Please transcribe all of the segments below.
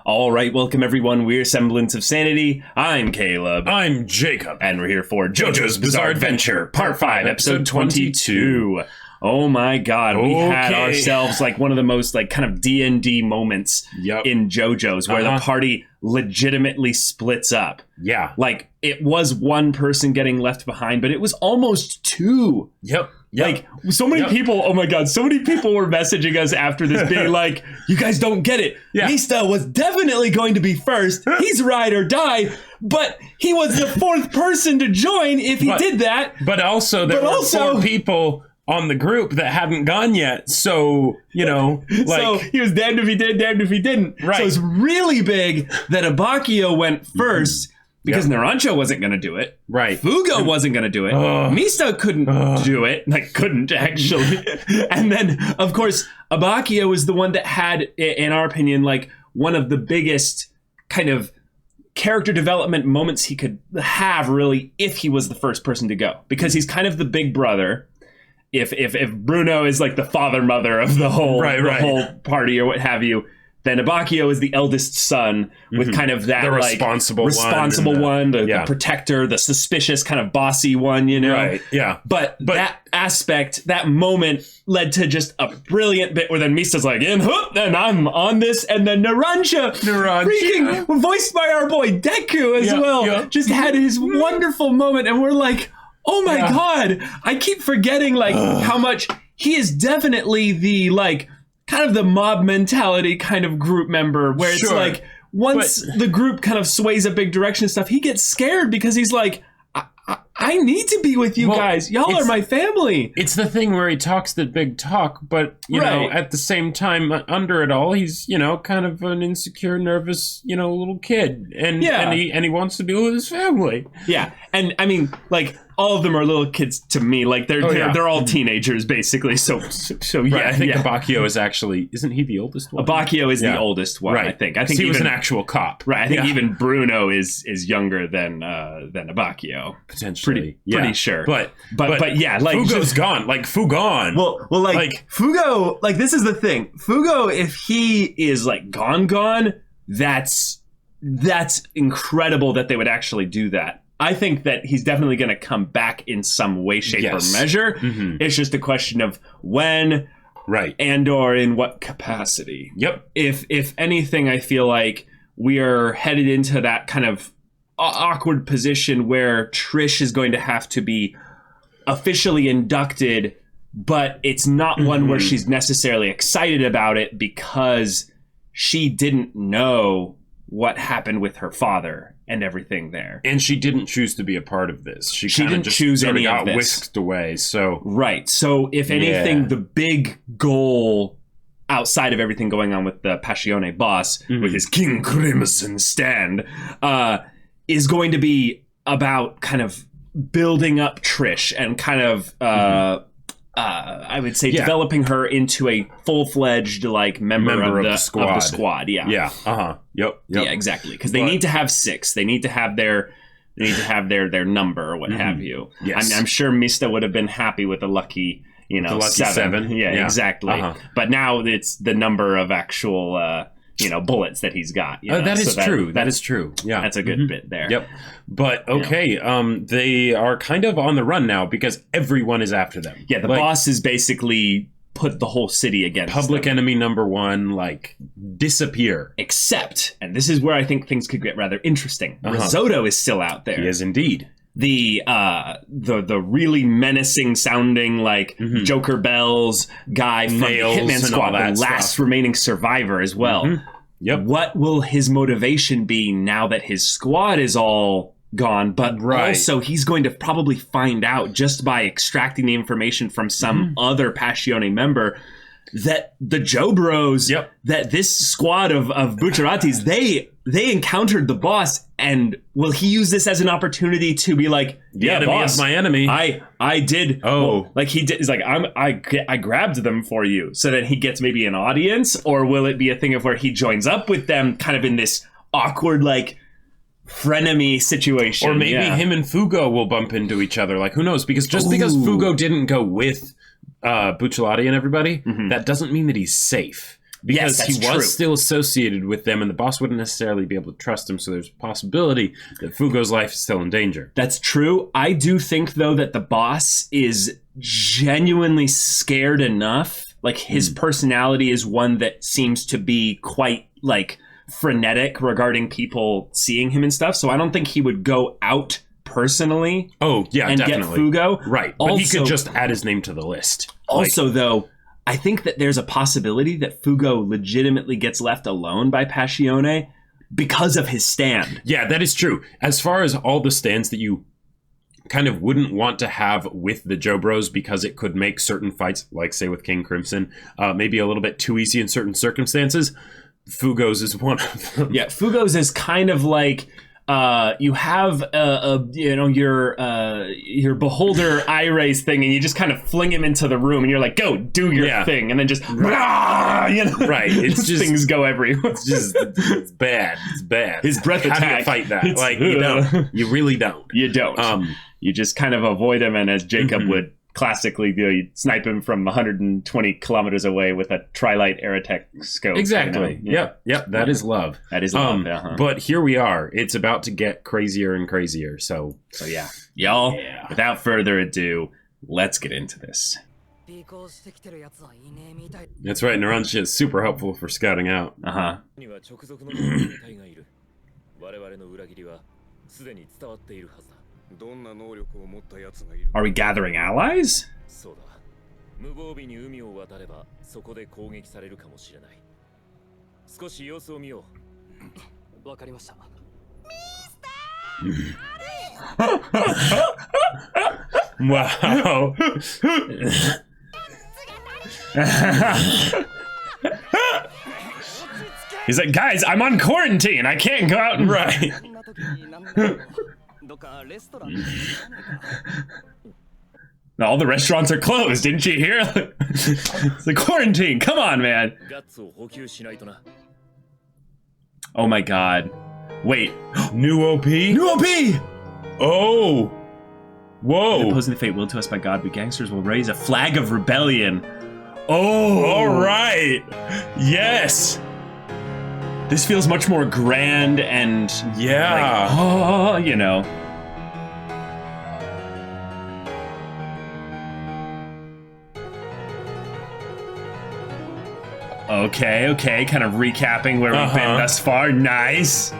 All right, welcome everyone. We're Semblance of Sanity. I'm Caleb. I'm Jacob. And we're here for JoJo's Bizarre Adventure, Part 5, Episode 22. Oh my god, we had ourselves like one of the most like kind of D&D moments in JoJo's where the party legitimately splits up. Yeah. Like, it was one person getting left behind, but it was almost two. Yep. Like, so many people, oh my god, so many people were messaging us after this being like, you guys don't get it. Mista was definitely going to be first. He's ride or die, but he was the fourth person to join if he did that. But also, there were four people on the group that hadn't gone yet, so, you know, like... So, he was damned if he did, damned if he didn't. Right. So, it's really big that Abakio went first, because Narancia wasn't going to do it. Right. Fugo wasn't going to do it. Mista couldn't do it. Like, couldn't, actually. And then, of course, Abakio was the one that had, in our opinion, like, one of the biggest kind of character development moments he could have, really, if he was the first person to go. Because he's kind of the big brother. If Bruno is like the father mother of the whole whole party or what have you, then Abakio is the eldest son with kind of that the like responsible one, the protector, the suspicious kind of bossy one, you know. Right. Yeah. But that aspect, that moment led to just a brilliant bit where then Mista's like, and I'm on this, and then Narancia, freaking voiced by our boy Deku as well, just had his wonderful moment, and we're like, oh my god, I keep forgetting like how much he is definitely the like kind of the mob mentality kind of group member where it's like once the group kind of sways a big direction and stuff, he gets scared because he's like, I need to be with you guys. Y'all are my family. It's the thing where he talks the big talk, but, you know, at the same time, under it all, he's, you know, kind of an insecure, nervous, you know, little kid. And he wants to be with his family. Yeah. And, I mean, like, all of them are little kids to me. Like, they're all teenagers, basically. So yeah. I think Abakio is actually... Isn't he the oldest one? Abakio is the oldest one, I think. I think he was an actual cop. Right. I think even Bruno is younger than Abakio. Potentially. Pretty sure. But yeah, like... Fugo's gone. Like, Fugon. Well, like, Fugo... Like, this is the thing. Fugo, if he is, like, gone, that's incredible that they would actually do that. I think that he's definitely going to come back in some way, shape, or measure. It's just a question of when, and or in what capacity. Yep. If anything, I feel like we are headed into that kind of awkward position where Trish is going to have to be officially inducted, but it's not one where she's necessarily excited about it because she didn't know what happened with her father and everything there. And she didn't choose to be a part of this. She didn't choose any of this. Whisked away, so... Right. So, if anything, the big goal outside of everything going on with the Passione boss, with his King Crimson stand, is going to be about kind of building up Trish and kind of... I would say developing her into a full-fledged like member of the squad. Yeah. Yep. Yeah, exactly. Because they need to have 6. They need to have their number or what have you. Yes. I'm sure Mista would have been happy with the lucky, you know, the lucky 7. Yeah, exactly. But now it's the number of actual bullets that he's got. You know? That is true. That is true. Yeah. That's a good bit there. Yep. But, okay, they are kind of on the run now because everyone is after them. Yeah, the boss is basically put the whole city against public them. Enemy number 1, like, disappear. Except, and this is where I think things could get rather interesting, Risotto is still out there. He is indeed. The really menacing sounding like Joker Bells guy from Hitman Squad, the last remaining survivor as well. Yep. What will his motivation be now that his squad is all gone? But also he's going to probably find out just by extracting the information from some other Passione member that the Joe Bros, that this squad of Bucciaratis, they encountered the boss, and will he use this as an opportunity to be like, the enemy boss, is my enemy. I did. Like he did. He's like, I grabbed them for you, so that he gets maybe an audience, or will it be a thing of where he joins up with them, kind of in this awkward like frenemy situation, or maybe him and Fugo will bump into each other. Like, who knows? Because because Fugo didn't go with Bucciolati and everybody, that doesn't mean that he's safe. because Yes, he that's was true. still associated with them, and the boss wouldn't necessarily be able to trust him. So there's a possibility that Fugo's life is still in danger. That's true. I do think, though, that the boss is genuinely scared enough. Like, his personality is one that seems to be quite, like, frenetic regarding people seeing him and stuff. So I don't think he would go out personally. Oh, yeah, and definitely. get Fugo. Right. But he could just add his name to the list. Also, though, I think that there's a possibility that Fugo legitimately gets left alone by Passione because of his stand. Yeah, that is true. As far as all the stands that you kind of wouldn't want to have with the Joe Bros because it could make certain fights, like say with King Crimson, maybe a little bit too easy in certain circumstances, Fugo's is one of them. Yeah, Fugo's is kind of like you have your beholder eye raise thing, and you just kind of fling him into the room, and you're like, "Go, do your thing," and then just right. It's just things go everywhere. It's bad. It's bad. His breath attack. How do you fight that? Like you don't. You really don't. You don't. You just kind of avoid him, and as Jacob would classically do, you'd snipe him from 120 kilometers away with a Trilite Aerotech scope. Exactly. You know? Yep. That is love. That is love. But here we are. It's about to get crazier and crazier. So yeah, y'all. Yeah. Without further ado, let's get into this. That's right. Narancia is super helpful for scouting out. Are we gathering allies? Wow. He's like, guys, I'm on quarantine. I can't go out and ride. All the restaurants are closed. Didn't you hear? It's the quarantine. Come on, man. Oh my god. Wait. New OP? New OP! Oh. Whoa. Opposing the fate willed to us by God, we gangsters will raise a flag of rebellion. Oh. All right. Yes. This feels much more grand and yeah. Like, oh, you know. Okay, kind of recapping where we've been thus far. Nice.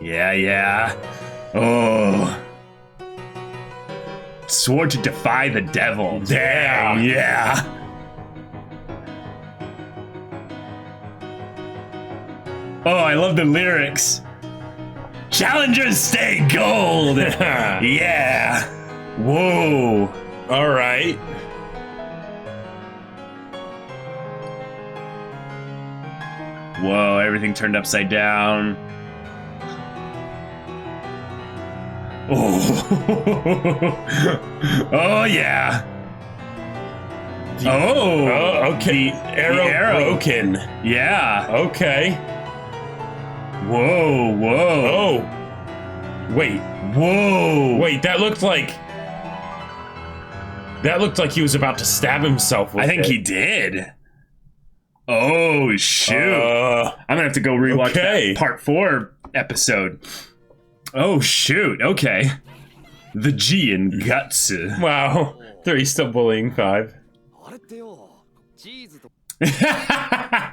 Yeah. Oh. Swore to defy the devil. Damn, yeah. Oh, I love the lyrics. Challengers stay gold. Yeah. Whoa. All right. Whoa, everything turned upside down. Oh. Oh, yeah. Okay. The arrow broken. Yeah. Okay. Whoa. Oh. Wait. Whoa. Wait, that looked like he was about to stab himself with I think he did. Oh, shoot. I'm gonna have to go rewatch that part 4 episode. Oh, shoot. Okay. The G in guts. Wow. 3 still bullying 5.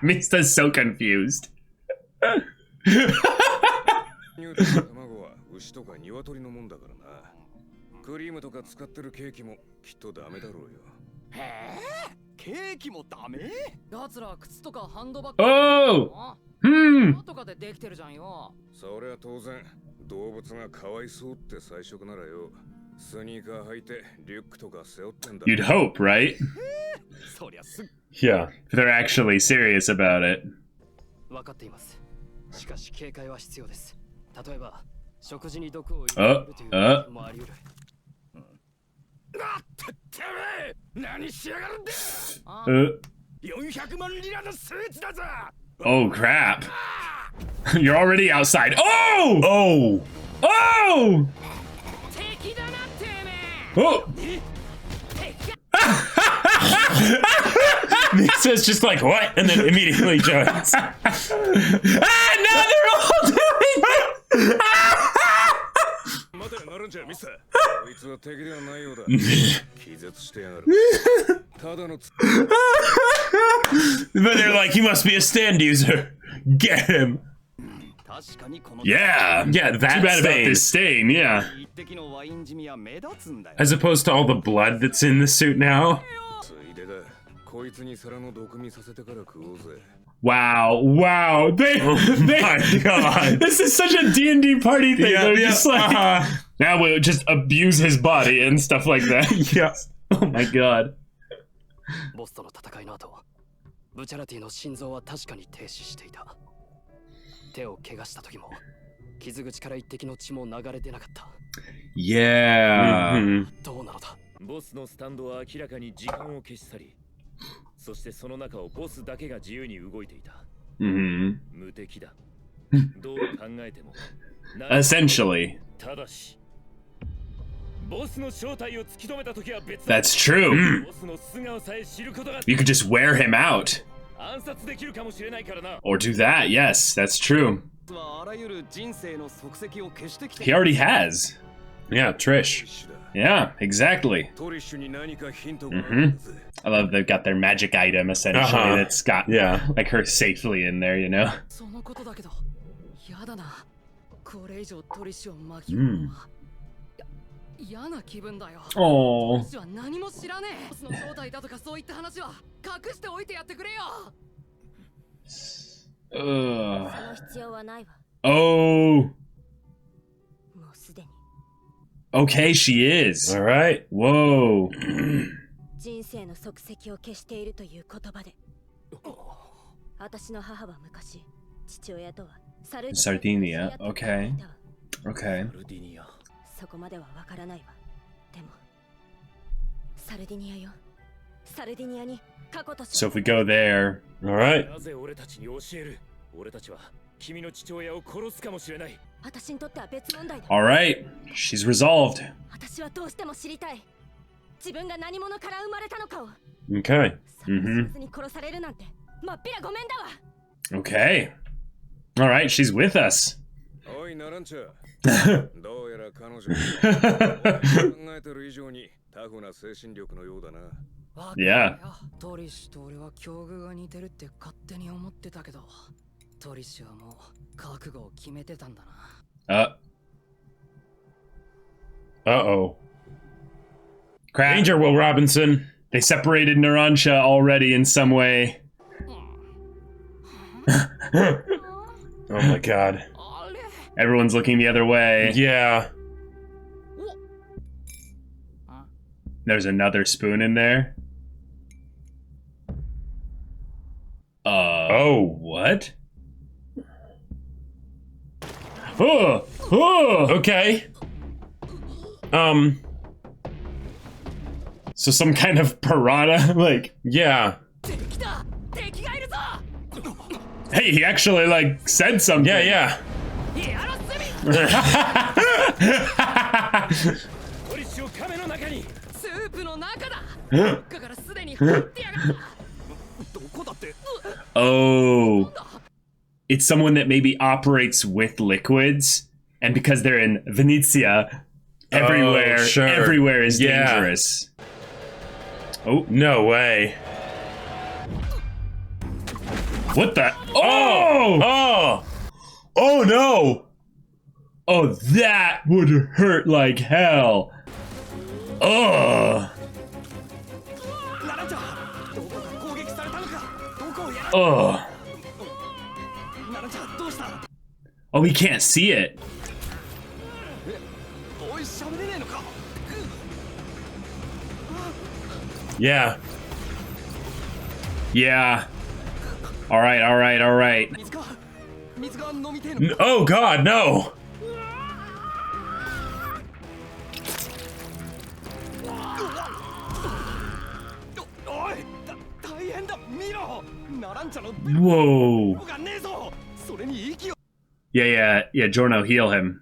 Mista's so confused. Oh! You'd hope, right? Yeah. If they're actually serious about it. Oh crap. You're already outside. Oh! Oh! Oh! Oh! Misa's just like, what? And then immediately joins. Ah, no, they're all doing it! But they're like, he must be a stand user. Get him. Yeah. Yeah, that Too bad stain. about this stain, yeah. As opposed to all the blood that's in the suit now. Wow, wow. They, My God. This is such a D&D party thing. Yeah, They're yeah, just like, now we'll just abuse his body and stuff like that. Yeah. Oh my God. ボスとの戦いの後、ブチャラティの心臓は確かに停止していた。手を怪我した時も、傷口から一滴の血も流れ出なかった。Yeah. どうなのだ。ボスのスタンドは明らかに時間を消し去り、そしてその中をボスだけが自由に動いていた。Mm-hmm. 無敵だ。どう考えても。Essentially. ただし。That's true. You could just wear him out. Or do that, yes, that's true. He already has. Yeah, Trish. Yeah, exactly. I love they've got their magic item, essentially, that's got like her safely in there, you know? Oh. Oh. Okay, she is. All right. Whoa. Sardinia. Okay. Okay. So if we go there, all right. All right, she's resolved. Okay. Okay. All right, she's with us. Yeah. Uh-oh. Crap. Danger, Will Robinson. They separated Narancia already in some way. Oh my God. Everyone's looking the other way. Yeah. There's another spoon in there. Oh. What? Oh! Oh! Okay. So some kind of piranha, like... Yeah. Hey, he actually, like, said something. Yeah, Oh. It's someone that maybe operates with liquids, and because they're in Venezia, everywhere is dangerous. Oh, no way. What the? Oh! Oh! Oh no! Oh, that would hurt like hell. Ugh. Ugh. Oh, we can't see it. Yeah. Yeah. All right, all right, all right. Oh God, no! Whoa. Yeah, Giorno, heal him.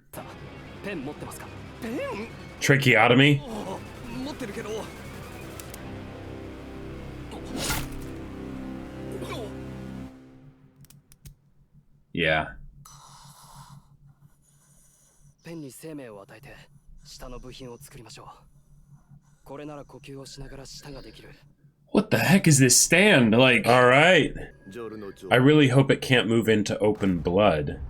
Yeah. ペンに生命を与えて舌の部品を作りましょう。これなら呼吸をしながら舌ができる。 What the heck is this stand? Like, All right. I really hope it can't move into open blood.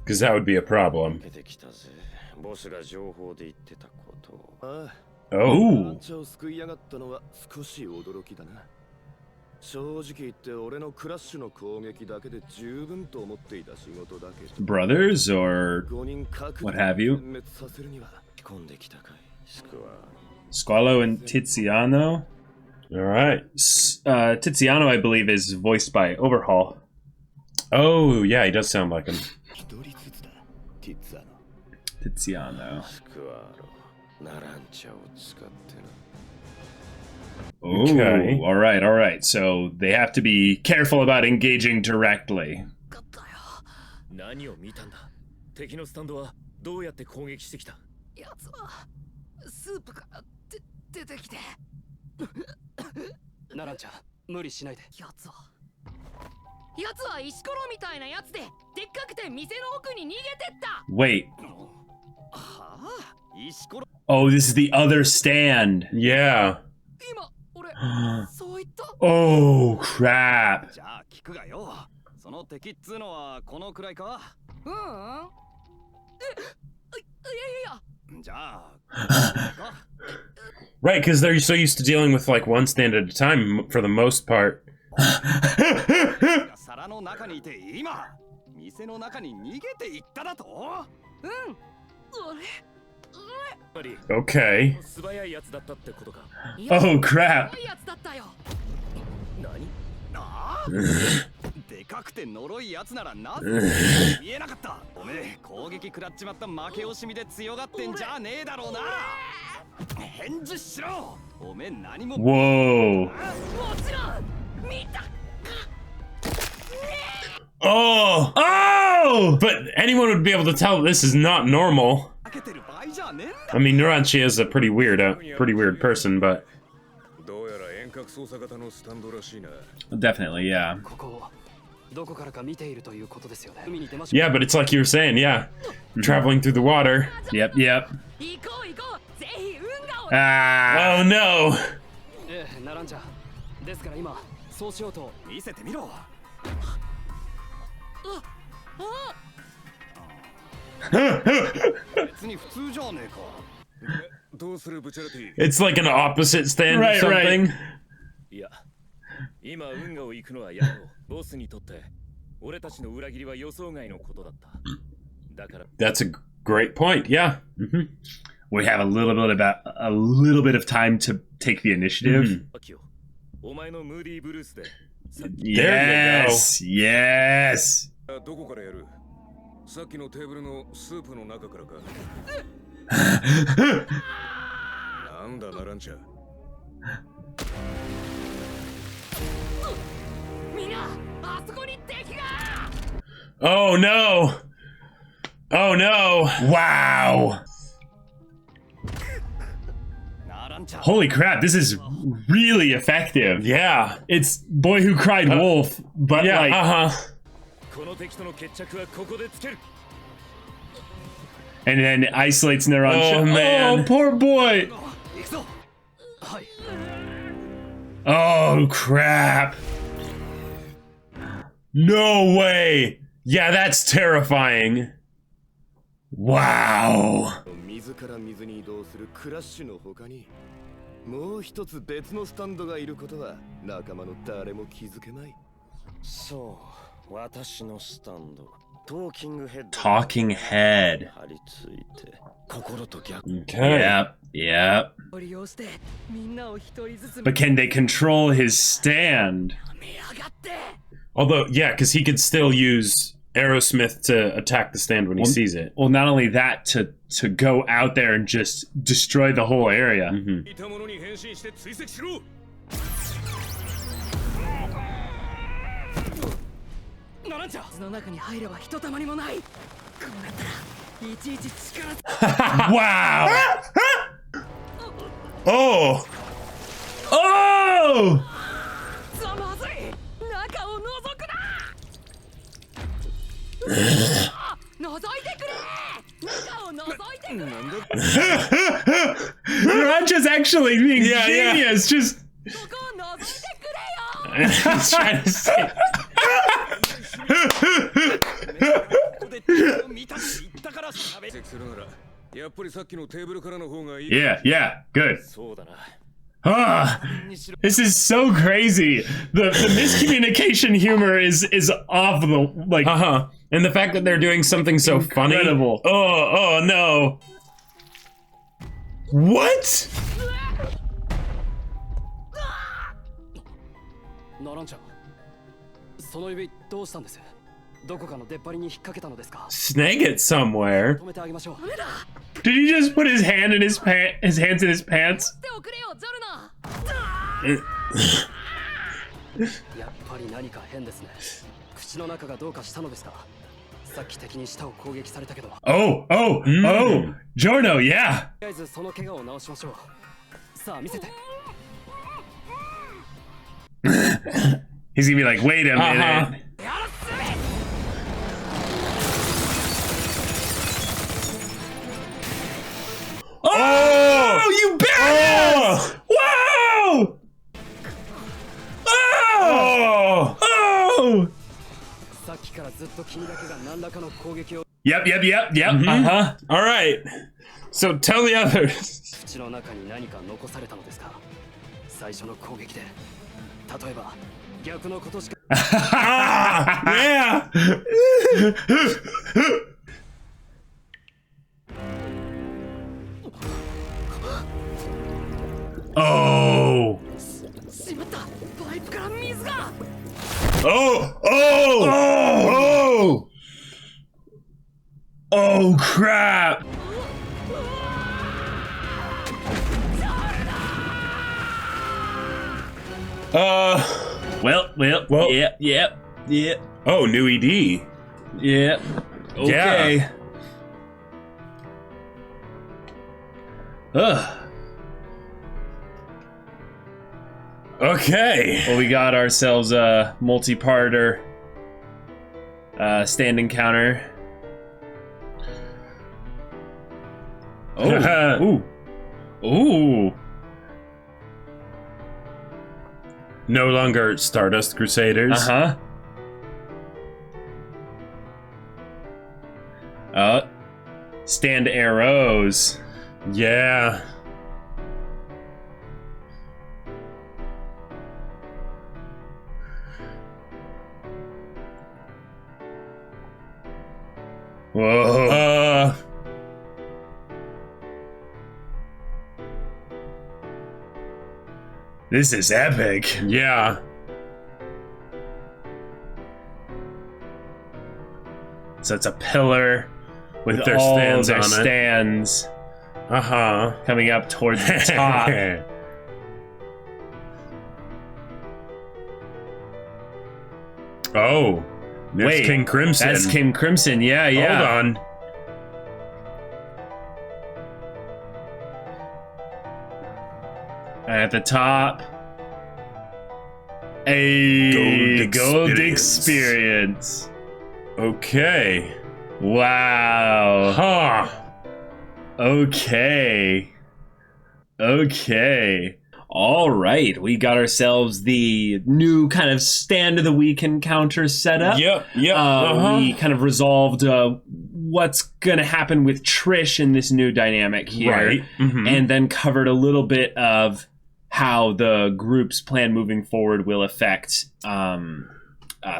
Because that would be a problem. 出てきたぜ。ボスが情報で言ってたこと。Oh. ランチャーを救いやがったのは少し驚きだな。正直言って俺のクラッシュの攻撃だけで十分と思っていた仕事だけど。brothers or what have you? 滅させるには込んできたかい。スクワ Squalo and Tiziano. All right. Tiziano, I believe, is voiced by Overhaul. Oh, yeah, he does sound like him. 一人ずつだ。ティッツァの Tiziano. スクワロナランチャーを使ってな。 Oh, Okay. all right, all right. So they have to be careful about engaging directly. 勝ったよ。何を見たんだ。敵のスタンドはどうやって攻撃してきた。やつはスープから出てきて。ナランちゃん、無理しないで。やつは石ころみたいなやつで、でっかくて店の奥に逃げてった。 Wait. はあ、石ころ。 Oh, this is the other stand. Yeah. 今俺そう言った。 Oh, crap. じゃあ聞くがよ。その敵っつうのはこのくらいか。うん。いやじゃあ。Right, because they're so used to dealing with like one stand at a time for the most part. 皿の中にいて今店の中に逃げていっただと。うん。Okay. 素早いやつだったってことか。 Oh, crap. やつだったよ。何？でかくて呪いやつならなぜ見えなかった。おめえ攻撃食らっちまった負け惜しみで強がってんじゃねえだろうな。返事しろ。おめえ何も。 Whoa. もちろん見た。 Oh! Oh! But anyone would be able to tell this is not normal. I mean, Narancia is a pretty weird person, but どうやら遠隔操作型のスタンドらしいな。 Definitely, yeah. ここどこからか見ているということですよね。 yeah, but it's like you were saying, yeah. Traveling through the water. Yep, yep. 行こう行こう。ぜひ運河を。 Ah. Oh no! ナランちゃん。ですから今そうしようと見せてみろ。 It's like an opposite stand Right, or something. いや、今運河を行くのはやろう。ボスにとって俺たちの裏切りは予想外のことだった。だから。 That's a great point. Yeah. We have a little bit of time to take the initiative. お前のムーディーブルースで。 Yes, yes. どこからやる？さっきのテーブルのスープの中からか。なんだナランチャ。みんな、あそこに敵が。 Oh no! Oh no! Wow. Holy crap, this is really effective. Yeah. It's Boy Who Cried Wolf, but Yeah, like... この敵との決着はここでつける。 And then isolates Narancia. Oh, man. Oh, poor boy. 行くぞ。はい。 Oh, crap. No way! Yeah, that's terrifying. Wow. 自ら水に移動するクラッシュの他にもう一つ別のスタンドがいることは仲間の誰も気づけまい。そう、私のスタンド。トーキングヘッド。 Talking head. 張り付いて心と逆。 Okay. Yep. 利用してみんなを一人ずつ。 But can they control his stand? 目上がって。 Although, yeah, because he could still use Aerosmith to attack the stand when he sees it. Well, not only that, to go out there and just destroy the whole area. いたものに変身して追跡しろ。 ナランチャの中に入ればひとたまりもない。こうなったらいちいち力。 Wow. Oh! Oh! まずい。中を覗くな。Narancia's actually being genius. Just he's trying to say. Yeah, good. This is so crazy. The miscommunication humor is off the like. And the fact that they're doing something so incredible. funny. Oh no. What? ナランちゃん、その指どうしたんです？どこかの出っ張りに引っ掛けたのですか？ Snag it somewhere. 止めてあげましょう。 Did he just put his hand in his hands in his pants? やっぱり何か変ですね。口の中がどうかしたのですか？さっき敵に舌を攻撃されたけど。Oh, Giorno, yeah. とりあえずその怪我を治しましょう。さあ見せて。 He's gonna be like, wait a minute. Oh, you badass! Wow! Oh! さっきからずっと君だけが何らかの攻撃を。 Yep. All right. So tell the others. 口の中に何か残されたのですか？最初の攻撃で。例えば逆のことしか。Yeah. Oh. しまった。パイプから水が。 Oh crap. Well, yeah. Oh, new ED. Yeah. Okay. Yeah. Ugh. Okay. Well, we got ourselves a multi-parter stand encounter. Oh. Ooh. No longer Stardust Crusaders. Stand arrows. Yeah. Whoa. This is epic. Yeah. So it's a pillar with their all stands their on it. stands coming up towards the top. Oh. That's Wait, King Crimson. That's King Crimson. Yeah. Hold on. At the top, a gold experience. Okay. Wow. Huh. Okay. All right, we got ourselves the new kind of stand of the week encounter setup. Yep. We kind of resolved what's going to happen with Trish in this new dynamic here. Right. And then covered a little bit of how the group's plan moving forward will affect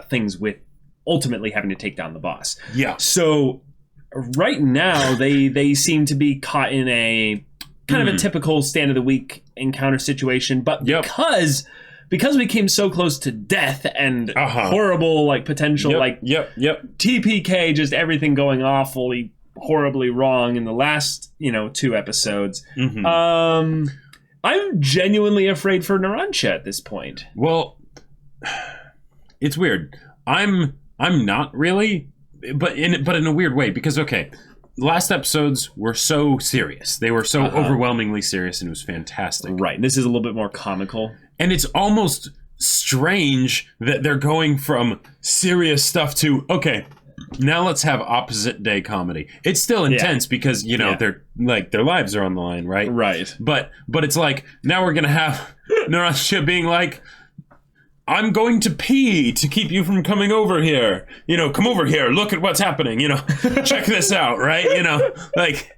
things with ultimately having to take down the boss. Yeah. So right now they seem to be caught in a kind of a typical stand of the week encounter situation, but because we came so close to death and horrible like potential TPK, just everything going awfully horribly wrong in the last 2 episodes. I'm genuinely afraid for Narancia at this point. Well, it's weird. I'm not really, but in a weird way, because last episodes were so serious. They were so overwhelmingly serious, and it was fantastic. Right. This is a little bit more comical. And it's almost strange that they're going from serious stuff to, now let's have opposite day comedy. It's still intense because, you know, they're like their lives are on the line, right? Right. But it's like now we're gonna have Narancia being like, I'm going to pee to keep you from coming over here. You know, come over here. Look at what's happening. You know, check this out, right? You know, like,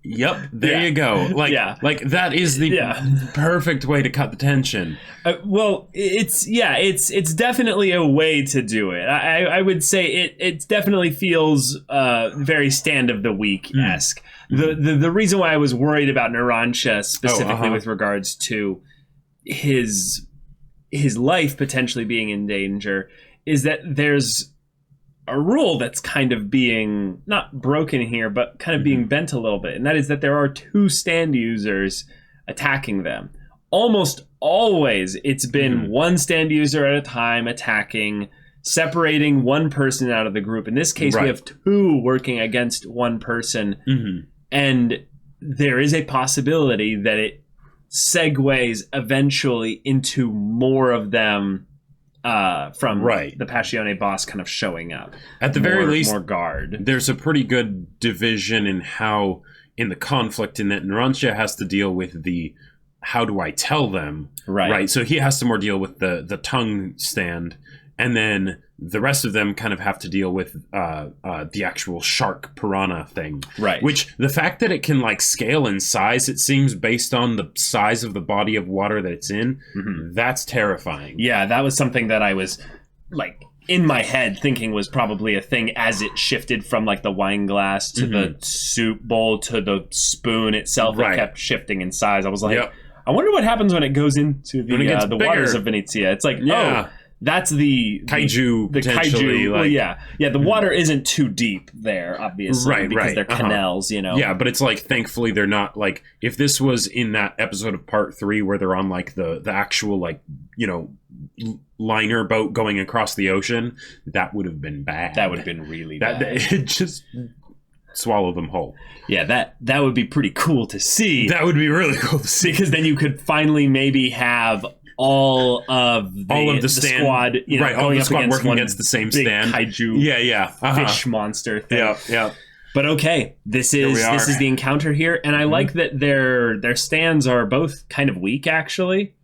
yep, there you go. Like that is the perfect way to cut the tension. Well, it's definitely a way to do it. I would say it definitely feels very Stand of the Week-esque. The reason why I was worried about Narancia specifically with regards to his life potentially being in danger is that there's a rule that's kind of being not broken here, but kind of being bent a little bit, and that is that there are two stand users attacking them. Almost always it's been one stand user at a time attacking, separating one person out of the group. In this case, we have two working against one person, and there is a possibility that it segues eventually into more of them from the Passione boss kind of showing up. At the very least, more guard. There's a pretty good division in how, in the conflict, in that Narancia has to deal with the how do I tell them, right? So he has to more deal with the tongue stand, and then the rest of them kind of have to deal with the actual shark piranha thing, right? Which the fact that it can like scale in size, it seems, based on the size of the body of water that it's in, that's terrifying. Yeah, that was something that I was like in my head thinking was probably a thing as it shifted from like the wine glass to the soup bowl to the spoon itself. It kept shifting in size. I was like, I wonder what happens when it goes into the waters of Venezia. It's like, that's the kaiju, the kaiju. Like, well, the water isn't too deep there, obviously, because they're canals, you know. Yeah, but it's like, thankfully, they're not like, if this was in that episode of Part 3 where they're on like the actual like, you know, liner boat going across the ocean, that would have been bad. That would have been really bad. It just swallow them whole. Yeah, that would be pretty cool to see. That would be really cool to see, because then you could finally maybe have all of the stand, squad, you know, all the squad working against the same big stand. Kaiju, fish monster thing. Yeah. But okay, this is the encounter here, and I like that their stands are both kind of weak, actually,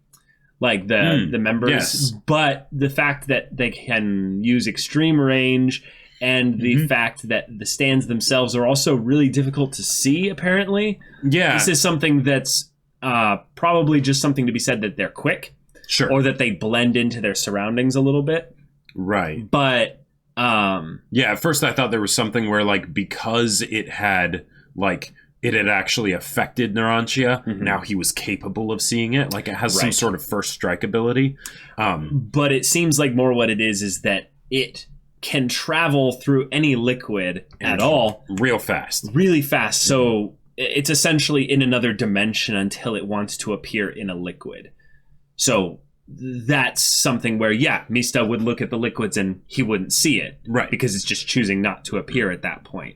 like the members. But the fact that they can use extreme range, and the fact that the stands themselves are also really difficult to see, apparently. Yeah, this is something that's probably just something to be said, that they're quick. Sure. Or that they blend into their surroundings a little bit. Right. But at first I thought there was something where, like, because it had actually affected Narancia, now he was capable of seeing it. Like, it has some sort of first strike ability. But it seems like more what it is that it can travel through any liquid at all. Real fast. Really fast. So it's essentially in another dimension until it wants to appear in a liquid. So that's something where, Mista would look at the liquids and he wouldn't see it. Right. Because it's just choosing not to appear at that point.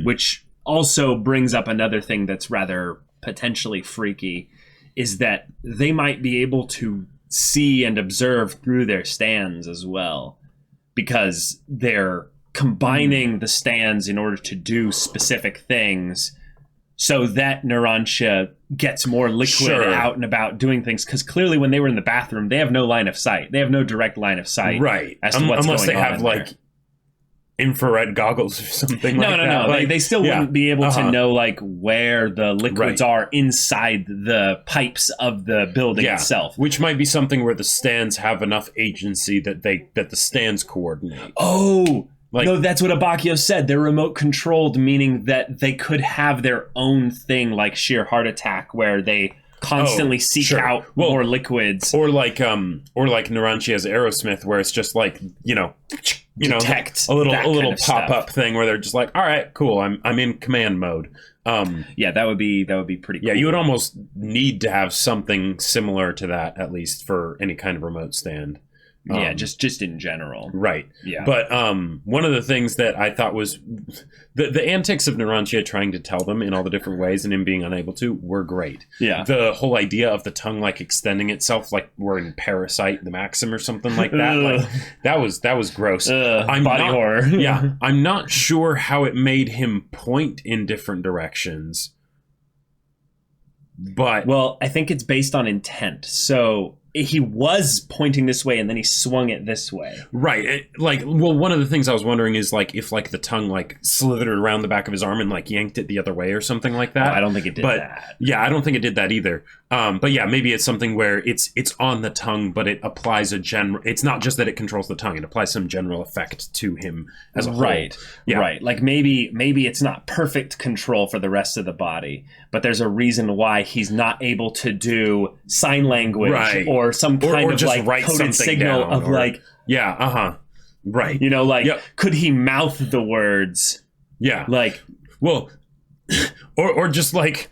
Which also brings up another thing that's rather potentially freaky, is that they might be able to see and observe through their stands as well. Because they're combining the stands in order to do specific things, so that Narancia gets more liquid out and about doing things. Because clearly when they were in the bathroom, they have no line of sight. They have no direct line of sight. Right. As to what's unless going they on have, like, there. Infrared goggles or something like that. No. Like, they still wouldn't be able to know, like, where the liquids are inside the pipes of the building itself. Which might be something where the stands have enough agency that the stands coordinate. Oh! No, that's what Abakio said. They're remote controlled, meaning that they could have their own thing, like Sheer Heart Attack, where they constantly seek out more liquids, or like Narancia's Aerosmith, where it's just like detect a little pop up thing where they're just like, all right, cool, I'm in command mode. That would be pretty cool. Yeah, you would almost need to have something similar to that, at least for any kind of remote stand. just in general. Right. Yeah. But one of the things that I thought was the antics of Narancia trying to tell them in all the different ways and him being unable to were great. Yeah. The whole idea of the tongue like extending itself like we're in Parasite, the Maxim or something like that. Like that was gross. Body horror. Yeah. I'm not sure how it made him point in different directions. But well, I think it's based on intent. So he was pointing this way and then he swung it this way. Right. One of the things I was wondering is like if like the tongue like slithered around the back of his arm and like yanked it the other way or something like that. I don't think it did that. Yeah, I don't think it did that either. But yeah, maybe it's something where it's on the tongue, but it applies it's not just that it controls the tongue, it applies some general effect to him as a whole. Right. Yeah. Right. Like maybe it's not perfect control for the rest of the body, but there's a reason why he's not able to do sign language or some kind of just like write coded signal of like right. You know, like could he mouth the words? Yeah. Like well or just like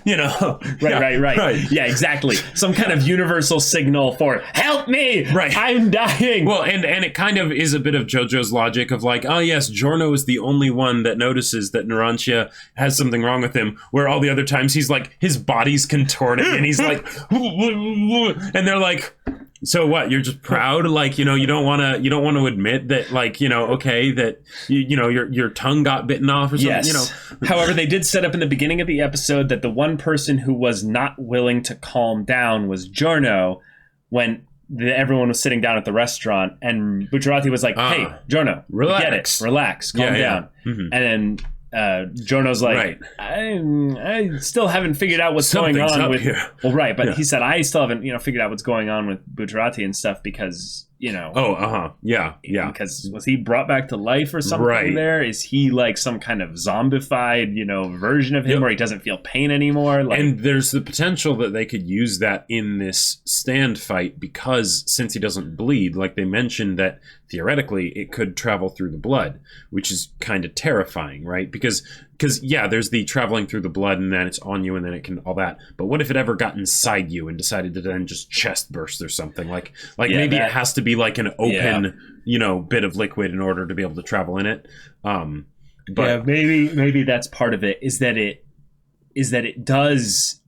you know, right. Yeah, exactly. Some kind of universal signal for help me. Right. I'm dying. Well, and it kind of is a bit of JoJo's logic of like, oh yes, Giorno is the only one that notices that Narancia has something wrong with him, where all the other times he's like his body's contorting and he's like and they're like, so what? You're just proud, like, you know, you don't want to admit that, like, you know, okay, that you know your tongue got bitten off or something. Yes. You know. However, they did set up in the beginning of the episode that the one person who was not willing to calm down was Giorno when everyone was sitting down at the restaurant, and Bucciarati was like, "Hey, Giorno, relax, get it, relax, calm down." Mm-hmm. And then Giorno's like, I still haven't figured out what's going on with here. Well, right, but he said I still haven't figured out what's going on with Bucciarati and stuff because because was he brought back to life or something? There is he like some kind of zombified version of him where he doesn't feel pain anymore? Like, and there's the potential that they could use that in this stand fight because since he doesn't bleed, like they mentioned that theoretically it could travel through the blood, which is kind of terrifying, right? Because there's the traveling through the blood and then it's on you and then it can all that. But what if it ever got inside you and decided to then just chest burst or something? Like maybe it has to be like an open, bit of liquid in order to be able to travel in it. But maybe that's part of it is that it does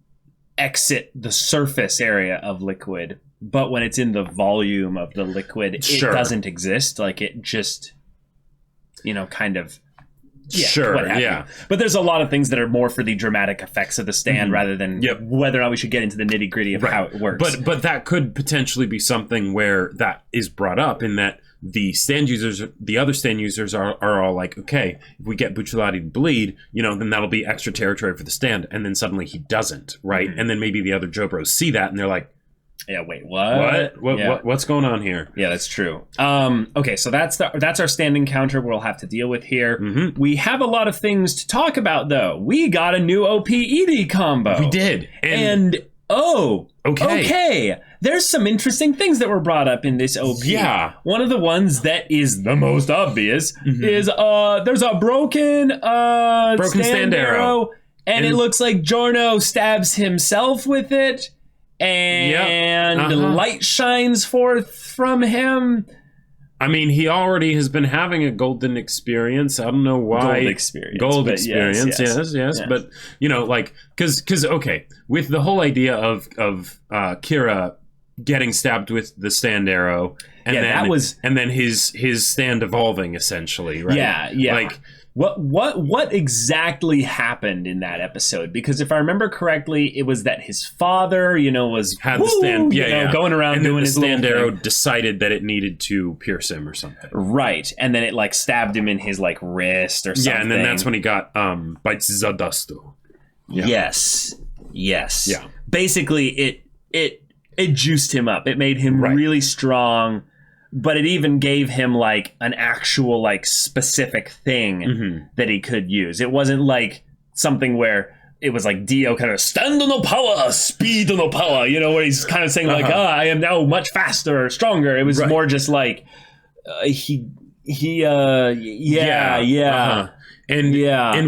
exit the surface area of liquid, but when it's in the volume of the liquid, it doesn't exist. Like it just, kind of. But there's a lot of things that are more for the dramatic effects of the stand rather than whether or not we should get into the nitty gritty of how it works. But that could potentially be something where that is brought up in that the other stand users are all like, okay, if we get Bucciarati to bleed, then that'll be extra territory for the stand. And then suddenly he doesn't, right? Mm-hmm. And then maybe the other JoBros see that and they're like, yeah, wait, what? What's going on here? Yeah, that's true. Okay, so that's our stand encounter we'll have to deal with here. Mm-hmm. We have a lot of things to talk about, though. We got a new OP-ED combo. We did. Okay. There's some interesting things that were brought up in this OP. Yeah. One of the ones that is the most obvious is there's a broken stand arrow, and it looks like Giorno stabs himself with it. And light shines forth from him. I mean, he already has been having a golden experience. I don't know why. Gold experience. Yes. Yeah. But, because, okay, with the whole idea of Kira getting stabbed with the stand arrow, and then his stand evolving, essentially, right? Yeah. Like, What exactly happened in that episode? Because if I remember correctly, it was that his father, had the stand, going around and doing then his the stand arrow thing. decided that it needed to pierce him or something. Right, and then it stabbed him in his wrist or something. Yeah, and then that's when he got bites Zadastu. Yeah. Yes. Yeah. Basically, it juiced him up. It made him really strong. But it even gave him an actual specific thing that he could use. It wasn't something where it was Dio kind of stand no power, speed no power, where he's kind of saying I am now much faster or stronger. It was more just And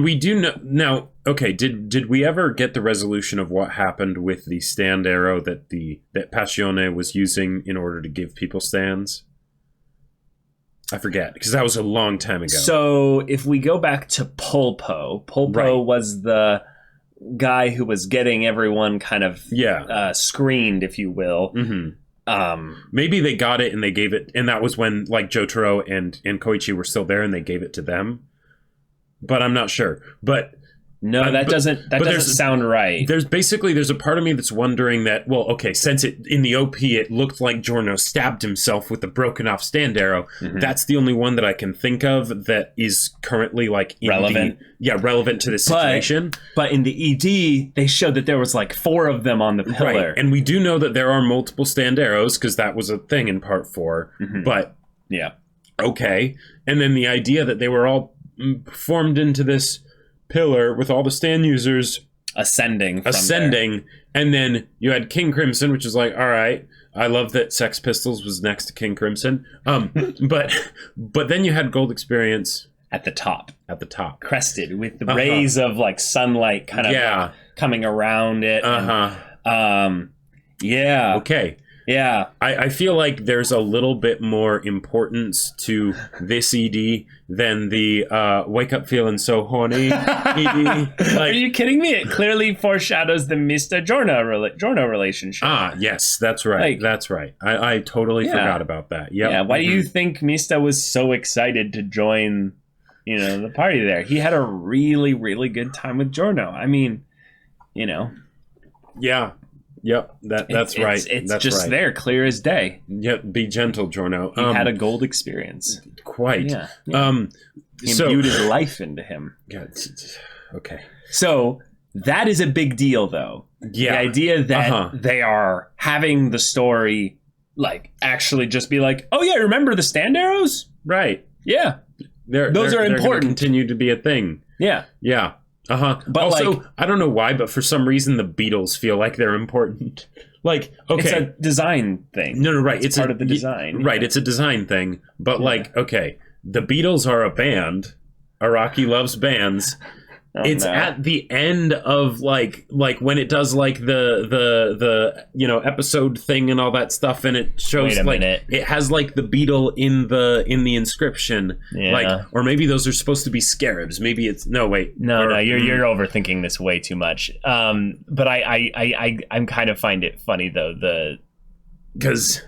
we do know now. okay, did we ever get the resolution of what happened with the stand arrow that Passione was using in order to give people stands? I forget, because that was a long time ago. So if we go back to Pulpo Right. was the guy who was getting everyone kind of screened, if you will. Maybe they got it and they gave it, and that was when like Jotaro and Koichi were still there and they gave it to them. But I'm not sure. But no, that doesn't sound right. There's a part of me that's wondering that, well, okay, since in the OP it looked like Giorno stabbed himself with the broken off stand arrow, that's the only one that I can think of that is currently like relevant to the situation. But in the ED, they showed that there was like 4 of them on the pillar. Right. And we do know that there are multiple stand arrows because that was a thing in part 4. But yeah. Okay. And then the idea that they were all formed into this pillar with all the stand users ascending, and then you had King Crimson, which is like, all right, I love that Sex Pistols was next to King Crimson, but then you had Gold Experience at the top, crested with the rays of like sunlight kind of coming around it. Okay. Yeah. I feel like there's a little bit more importance to this ED than the Wake Up Feeling So Horny ED. Are you kidding me? It clearly foreshadows the Mr. Giorno relationship. Ah, yes, that's right. That's right. I totally forgot about that. Yep. Yeah. Why do you think Mista was so excited to join, the party there? He had a really, really good time with Giorno. I mean, Yeah. Yep, that's right. It's that's just right. there, clear as day. Yep, be gentle, Giorno. He had a gold experience. Quite. Yeah. He So imbued his life into him. Okay. So that is a big deal, though. Yeah. The idea that they are having the story, like, actually just be like, oh yeah, remember the stand arrows? Right. Yeah. Those are important. Continue to be a thing. Yeah. Yeah. But also, I don't know why, but for some reason the Beatles feel like they're important. Like, okay. It's a design thing. No, right. It's part of the design. Right, it's a design thing. But like, okay, the Beatles are a band. Araki loves bands. It's at the end of like when it does like the episode thing and all that stuff, and it shows like it has like the beetle in the inscription, like, or maybe those are supposed to be scarabs. Maybe it's no, you're overthinking this way too much. But I'm kind of find it funny though, because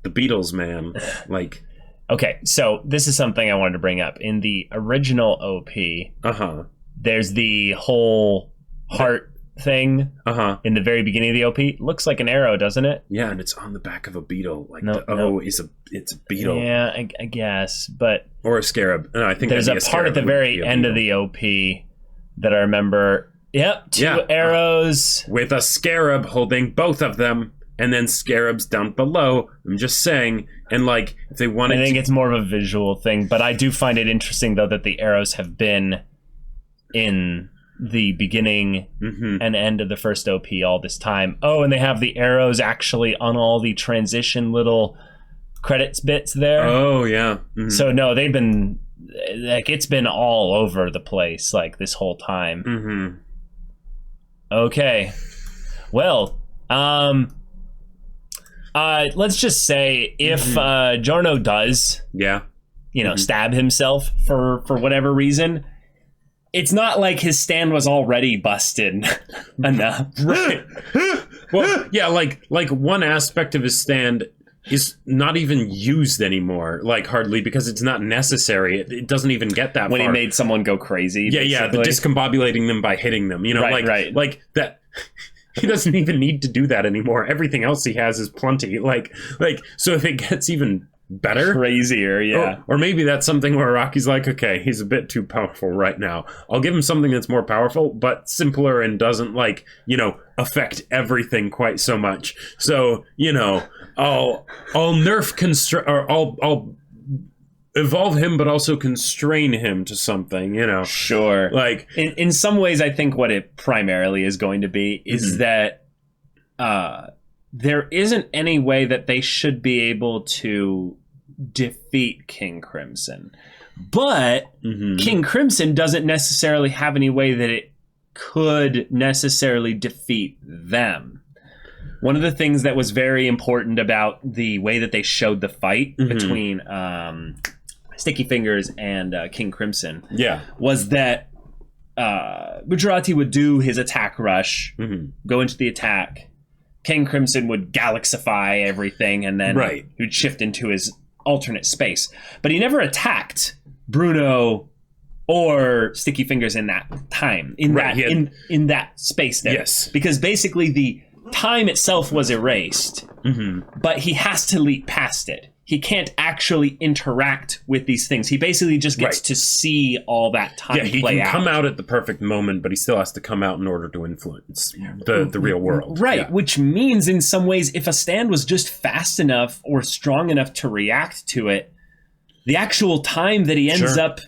the Beatles, man, like. Okay, so this is something I wanted to bring up in the original OP. There's the whole heart thing in the very beginning of the OP. Looks like an arrow, doesn't it? Yeah, and it's on the back of a beetle. Like it's a beetle. Yeah, I guess, but or a scarab. No, I think there's a part at the very end of the OP that I remember. Yep, two arrows with a scarab holding both of them, and then scarabs down below. I'm just saying. And like, if they wanted, I think it's more of a visual thing, but I do find it interesting though that the arrows have been in the beginning and end of the first OP all this time. Oh, and they have the arrows actually on all the transition little credits bits there. Oh, yeah. So no, they've been like, it's been all over the place like this whole time. Okay. Well, let's just say if Giorno does stab himself for whatever reason, it's not like his stand was already busted enough. Right. Well, yeah, like one aspect of his stand is not even used anymore, like hardly, because it's not necessary. It doesn't even get that when far. he made someone go crazy. Yeah, the discombobulating them by hitting them. Like that. He doesn't even need to do that anymore. Everything else he has is plenty. Like so if it gets even better, crazier, or maybe that's something where Rocky's like, okay, he's a bit too powerful right now. I'll give him something that's more powerful but simpler and doesn't affect everything quite so much. So I'll nerf or I'll evolve him but also constrain him to something. Sure. Like in some ways, I think what it primarily is going to be is that there isn't any way that they should be able to defeat King Crimson. But King Crimson doesn't necessarily have any way that could necessarily defeat them. One of the things that was very important about the way that they showed the fight between Sticky Fingers and King Crimson was that Gujarati would do his attack rush, go into the attack. King Crimson would galaxify everything, and then he would shift into his alternate space. But he never attacked Bruno or Sticky Fingers in that time, in that space there. Yes. Because basically the time itself was erased, but he has to leap past it. He can't actually interact with these things. He basically just gets to see all that time he play can out. come out at the perfect moment, but he still has to come out in order to influence the real world. Right, Yeah. which means in some ways, if a stand was just fast enough or strong enough to react to it, the actual time that he ends up,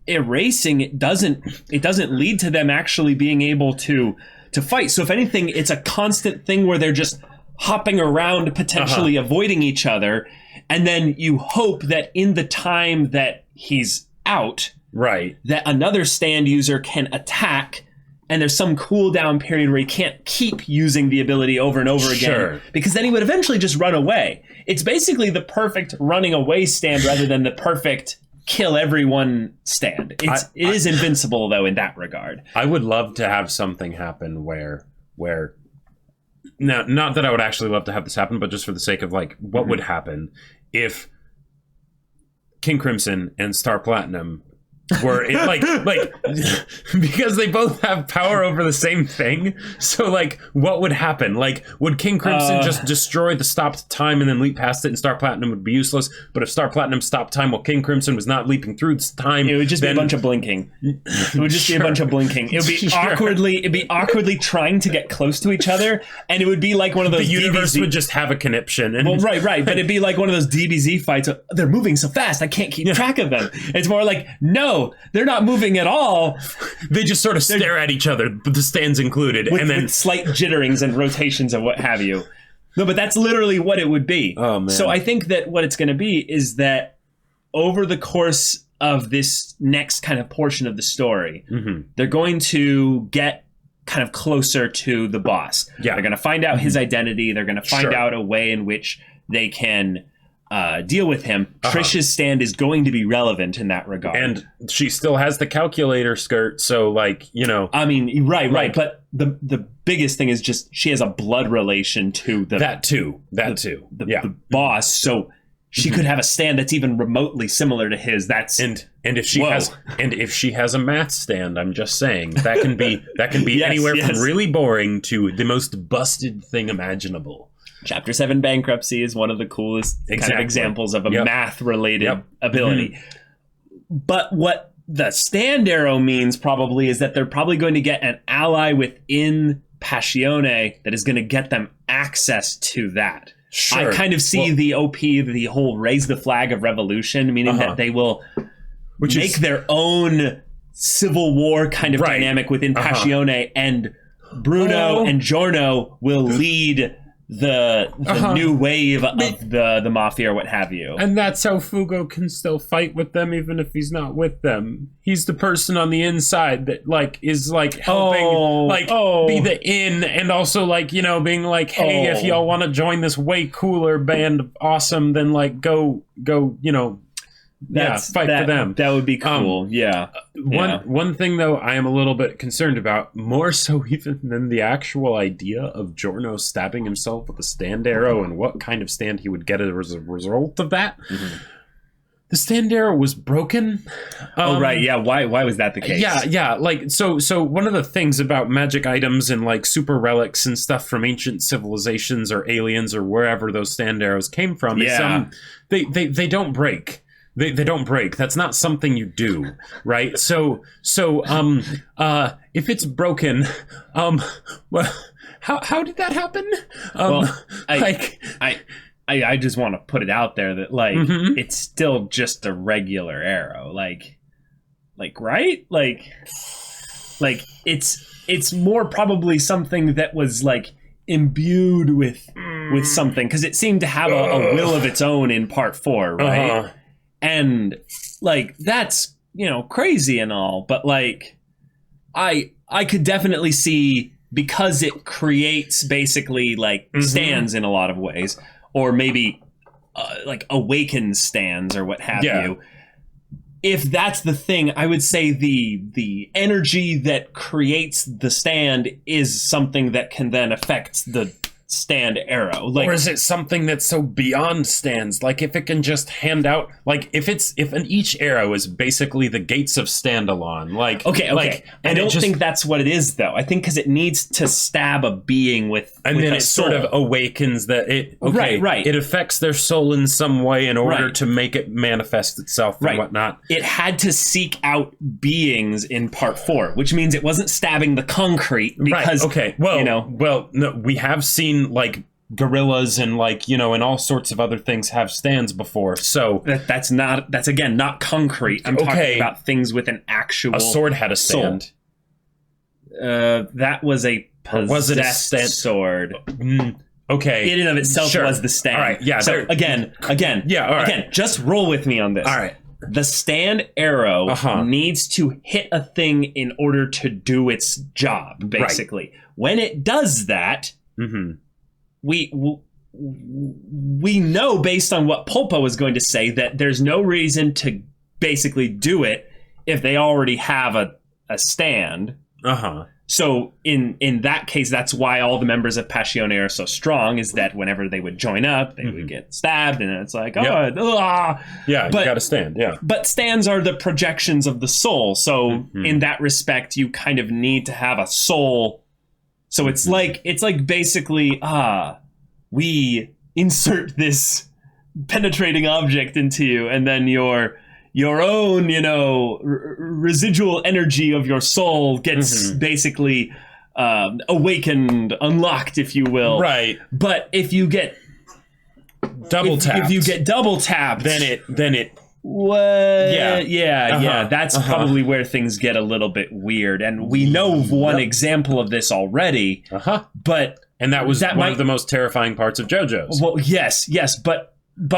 erasing, it doesn't lead to them actually being able to fight. So if anything, it's a constant thing where they're just hopping around, potentially avoiding each other, and then you hope that in the time that he's out, that another stand user can attack, and there's some cooldown period where he can't keep using the ability over and over again, because then he would eventually just run away. It's basically the perfect running away stand rather than the perfect kill everyone stand. It is invincible though in that regard. I would love to have something happen where now, not that I would actually love to have this happen, but just for the sake of like what would happen if King Crimson and Star Platinum were like because they both have power over the same thing. So like what would happen? Like would King Crimson just destroy the stopped time and then leap past it, and Star Platinum would be useless? But if Star Platinum stopped time while King Crimson was not leaping through this time, it would just be a bunch of blinking. It would just be a bunch of blinking. It would be it'd be awkwardly trying to get close to each other, and it would be like one of those the universe DBZ would just have a conniption. And right. But it'd be like one of those DBZ fights. They're moving so fast, I can't keep track of them. It's more like, no, they're not moving at all. They just sort of stare at each other, but the stands included, with slight jitterings and rotations and what have you. No, but that's literally what it would be. Oh, man. So I think that what it's going to be is that over the course of this next kind of portion of the story, they're going to get kind of closer to the boss. Yeah. They're going to find out his identity. They're going to find out a way in which they can deal with him. Trish's stand is going to be relevant in that regard. And she still has the calculator skirt, so like, I mean, right. But the biggest thing is just she has a blood relation to the the boss, so she could have a stand that's even remotely similar to his. That's and if she has a math stand, I'm just saying that can be anywhere from really boring to the most busted thing imaginable. Chapter 7 Bankruptcy is one of the coolest kind of examples of a math-related ability. But what the stand arrow means probably is that they're probably going to get an ally within Passione that is going to get them access to that. Sure. I kind of see the OP, the whole raise the flag of revolution, meaning that they will make their own civil war kind of dynamic within Passione, and Bruno and Giorno will lead the new wave of the mafia or what have you. And that's how Fugo can still fight with them even if he's not with them. He's the person on the inside that is helping be the in, and also being like, hey, if y'all want to join this way cooler band, awesome, then go fight for them. That would be cool. One thing though I am a little bit concerned about, more so even than the actual idea of Giorno stabbing himself with a stand arrow and what kind of stand he would get as a result of that. The stand arrow was broken. Why was that the case? So one of the things about magic items and super relics and stuff from ancient civilizations or aliens or wherever those stand arrows came from is they don't break. They don't break. That's not something you do, right? So if it's broken, well, how did that happen? I just want to put it out there that it's still just a regular arrow, right? It's more probably something that was imbued with something, because it seemed to have a will of its own in part 4, right? And that's crazy and all, but I could definitely see, because it creates basically like stands in a lot of ways, or maybe like awakens stands or what have you. If that's the thing, I would say the energy that creates the stand is something that can then affect the stand arrow. Like, or is it something that's so beyond stands? Like if it can just hand out, like if each arrow is basically the gates of Standalon. Like okay. I don't think that's what it is, though. I think because it needs to stab a being with and with then a it soul. sort of awakens that it. Okay, Right. It affects their soul in some way in order Right. to make it manifest itself and whatnot. It had to seek out beings in part 4, which means it wasn't stabbing the concrete because Well, no, we have seen like gorillas and like, you know, and all sorts of other things have stands before. So that's again not concrete. I'm talking about things with an actual. A sword had a stand. That was a possessed sword. Okay. In and of itself was the stand. All right. Yeah. So again. Yeah. All right. Again, just roll with me on this. All right. The stand arrow needs to hit a thing in order to do its job, basically. Right. When it does that, we know, based on what Pulpa was going to say, that there's no reason to basically do it if they already have a stand. So in that case, that's why all the members of Passione are so strong, is that whenever they would join up, they would get stabbed, and it's like, you got to stand, But stands are the projections of the soul, so in that respect, you kind of need to have a soul. So it's like basically, we insert this penetrating object into you, and then your own, residual energy of your soul gets basically awakened, unlocked, if you will. Right. But if you get double tapped, then it. That's probably where things get a little bit weird, and we know of one example of this already. And that was one of the most terrifying parts of JoJo's. Well, yes, but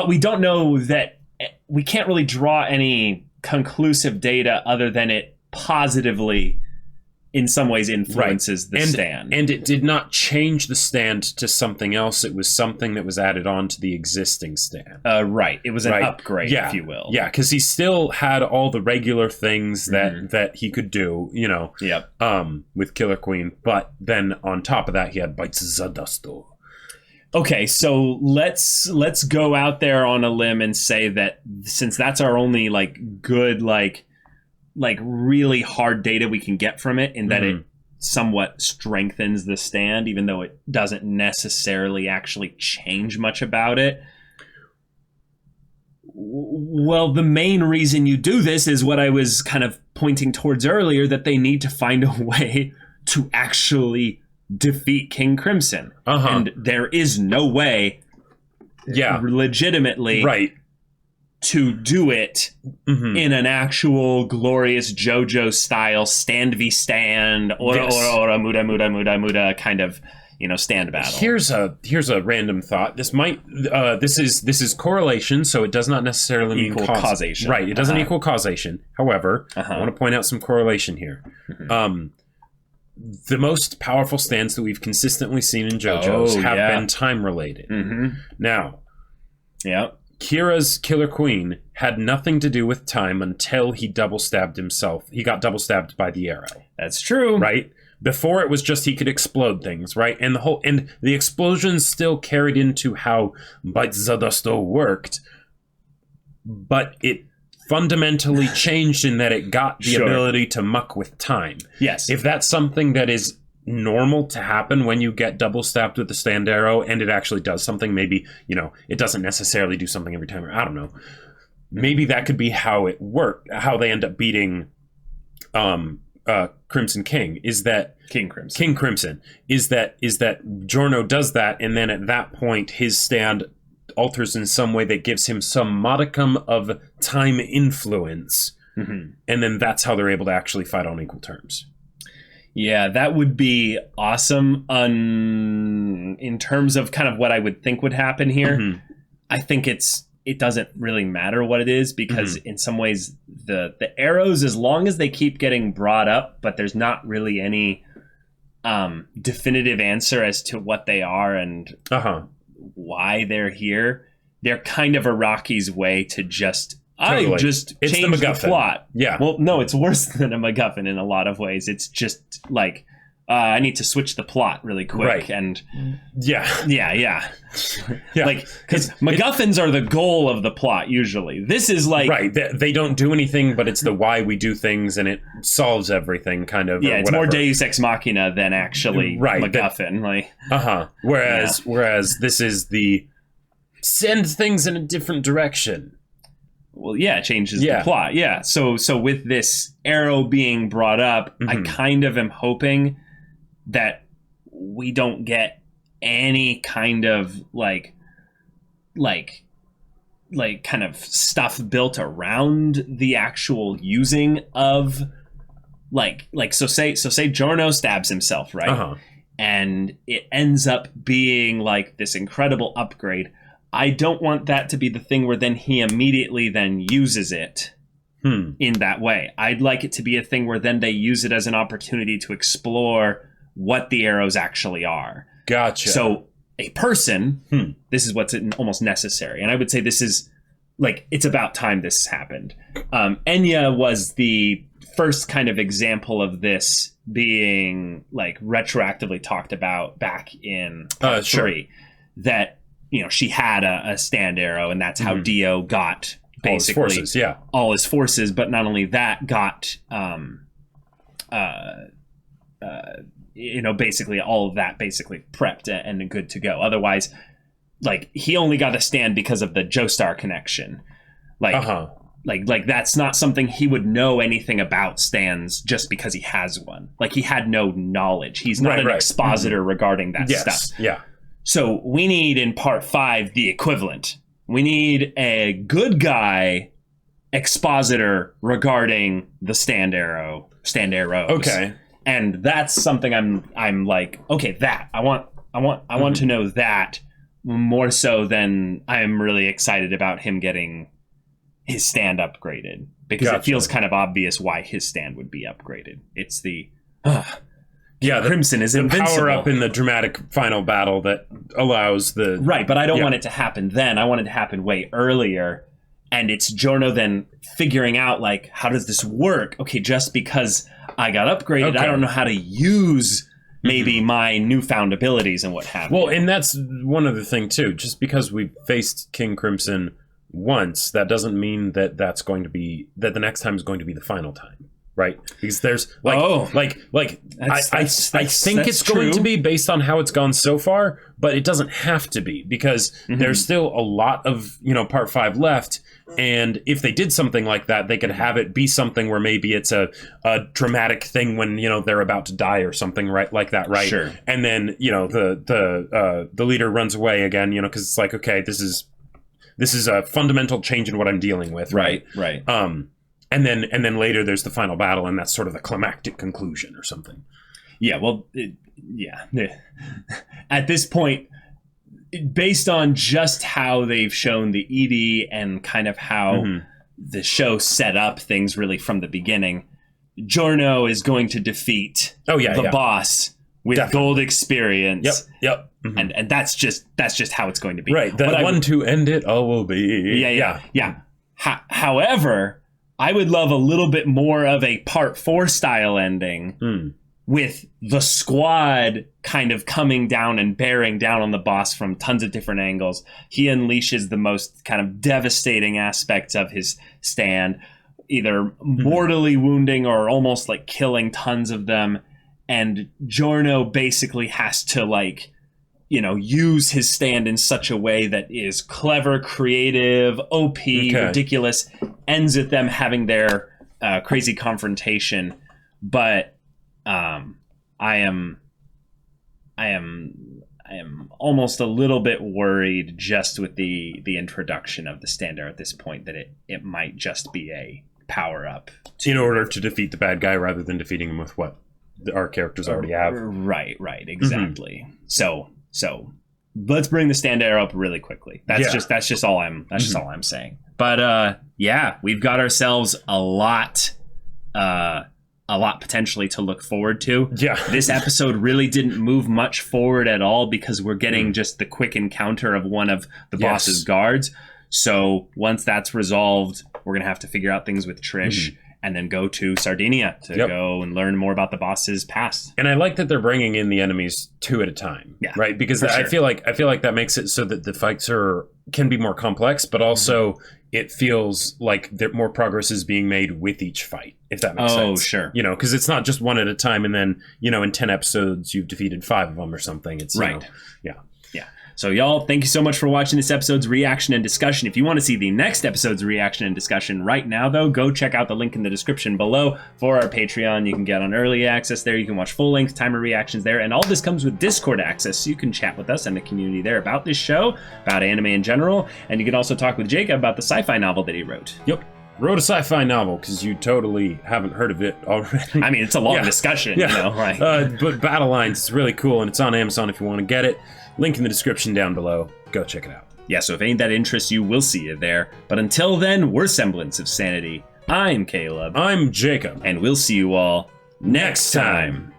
we don't know that. We can't really draw any conclusive data other than it positively, in some ways, influences the stand. And it did not change the stand to something else. It was something that was added on to the existing stand. It was an upgrade, if you will. Yeah, because he still had all the regular things that he could do, with Killer Queen. But then on top of that, he had Bites Zadasto. Okay, so let's go out there on a limb and say that since that's our only good really hard data we can get from it, in that it somewhat strengthens the stand, even though it doesn't necessarily actually change much about it. Well, the main reason you do this is what I was kind of pointing towards earlier, that they need to find a way to actually defeat King Crimson. And there is no way legitimately to do it in an actual glorious JoJo style stand v stand or muda kind of stand battle. Here's a random thought. This is correlation, so it does not necessarily mean causation. Right, it doesn't equal causation. However, I want to point out some correlation here. The most powerful stands that we've consistently seen in JoJo's have been time related. Now, Kira's Killer Queen had nothing to do with time until he double stabbed himself. He got double stabbed by the arrow. That's true. Right? Before it was just he could explode things, right? And the explosions still carried into how Bite Zadasto worked, but it fundamentally changed in that it got the ability to muck with time. Yes. If that's something that is normal to happen when you get double stabbed with the stand arrow, and it actually does something, maybe, it doesn't necessarily do something every time, or I don't know. Maybe that could be how it worked, how they end up beating Crimson King, is that King Crimson is that Giorno does that, and then at that point his stand alters in some way that gives him some modicum of time influence, and then that's how they're able to actually fight on equal terms. Yeah, that would be awesome. In terms of kind of what I would think would happen here, I think it's it doesn't really matter what it is, because in some ways the arrows, as long as they keep getting brought up, but there's not really any definitive answer as to what they are and why they're here, they're kind of Araki's way to just change the plot. Yeah. Well, no, it's worse than a MacGuffin in a lot of ways. It's just like, I need to switch the plot really quick. Right. And yeah. Like, because MacGuffins are the goal of the plot usually. This is like... Right. They don't do anything, but it's the why we do things, and it solves everything, kind of. Yeah, it's more Deus Ex Machina than actually MacGuffin. Whereas this is the send things in a different direction. Well, yeah, it changes the plot. Yeah. So with this arrow being brought up, I kind of am hoping that we don't get any kind of like kind of stuff built around the actual using of so say Giorno stabs himself, right? And it ends up being like this incredible upgrade. I don't want that to be the thing where then he immediately then uses it in that way. I'd like it to be a thing where then they use it as an opportunity to explore what the arrows actually are. Gotcha. So a person, this is what's almost necessary. And I would say this is like, it's about time this happened. Enya was the first kind of example of this being like retroactively talked about back in part 3, that, you know, she had a stand arrow, and that's how Dio got basically all his forces. But not only that, got basically all of that basically prepped and good to go. Otherwise, like, he only got a stand because of the Joestar connection. Like that's not something he would know anything about stands just because he has one. Like, he had no knowledge. He's not an expositor regarding that stuff. Yeah. So we need in part 5 the equivalent. We need a good guy expositor regarding the stand arrows. Okay. And that's something I'm like, okay, that I want to know that more so than I'm really excited about him getting his stand upgraded, because it feels kind of obvious why his stand would be upgraded. It's the Crimson is invincible. Power up in the dramatic final battle that allows the... Right, but I don't want it to happen then. I want it to happen way earlier. And it's Giorno then figuring out, like, how does this work? Okay, just because I got upgraded, I don't know how to use maybe my newfound abilities and what have you. Well, and that's one other thing, too. Just because we faced King Crimson once, that doesn't mean that that's going to be... that the next time is going to be the final time. Right, because there's I think it's going to be based on how it's gone so far, but it doesn't have to be, because there's still a lot of part 5 left, and if they did something like that, they could have it be something where maybe it's a dramatic thing when they're about to die or something, right, like that, right? Sure. And then the leader runs away again, because it's like, okay, this is a fundamental change in what I'm dealing with, right? Right. And then later there's the final battle, and that's sort of the climactic conclusion or something. Yeah, well, at this point, based on just how they've shown the ED and kind of how the show set up things really from the beginning, Giorno is going to defeat the boss with gold experience. Yep. And that's just how it's going to be. Right, the one to end it all will be. Yeah. However, I would love a little bit more of a part 4 style ending with the squad kind of coming down and bearing down on the boss from tons of different angles. He unleashes the most kind of devastating aspects of his stand, either mortally wounding or almost like killing tons of them. And Giorno basically has to use his stand in such a way that is clever, creative, OP, ridiculous, ends with them having their crazy confrontation. But I am almost a little bit worried just with the introduction of the standard at this point that it might just be a power up in order to defeat the bad guy rather than defeating him with what our characters already have. Right, exactly. So let's bring the stand arrow up really quickly. That's just all I'm saying. But yeah, we've got ourselves a lot potentially to look forward to. Yeah. This episode really didn't move much forward at all because we're getting just the quick encounter of one of the boss's guards. So once that's resolved, we're going to have to figure out things with Trish and then go to Sardinia to go and learn more about the boss's past. And I like that they're bringing in the enemies 2 at a time. Yeah, right? Because I feel like that makes it so that the fights can be more complex, but also it feels like more progress is being made with each fight, if that makes sense. Oh, sure. You know, because it's not just one at a time and then, you know, in 10 episodes you've defeated 5 of them or something. It's right. You know, yeah. So y'all, thank you so much for watching this episode's reaction and discussion. If you want to see the next episode's reaction and discussion right now, though, go check out the link in the description below for our Patreon. You can get on early access there. You can watch full-length timer reactions there. And all this comes with Discord access, so you can chat with us and the community there about this show, about anime in general. And you can also talk with Jacob about the sci-fi novel that he wrote. Yep. Wrote a sci-fi novel because you totally haven't heard of it already. I mean, it's a long discussion, you know. Like. But Battle Lines is really cool, and it's on Amazon if you want to get it. Link in the description down below. Go check it out. Yeah, so if any of that interests you, we'll see you there. But until then, we're Semblance of Sanity. I'm Caleb. I'm Jacob. And we'll see you all next time.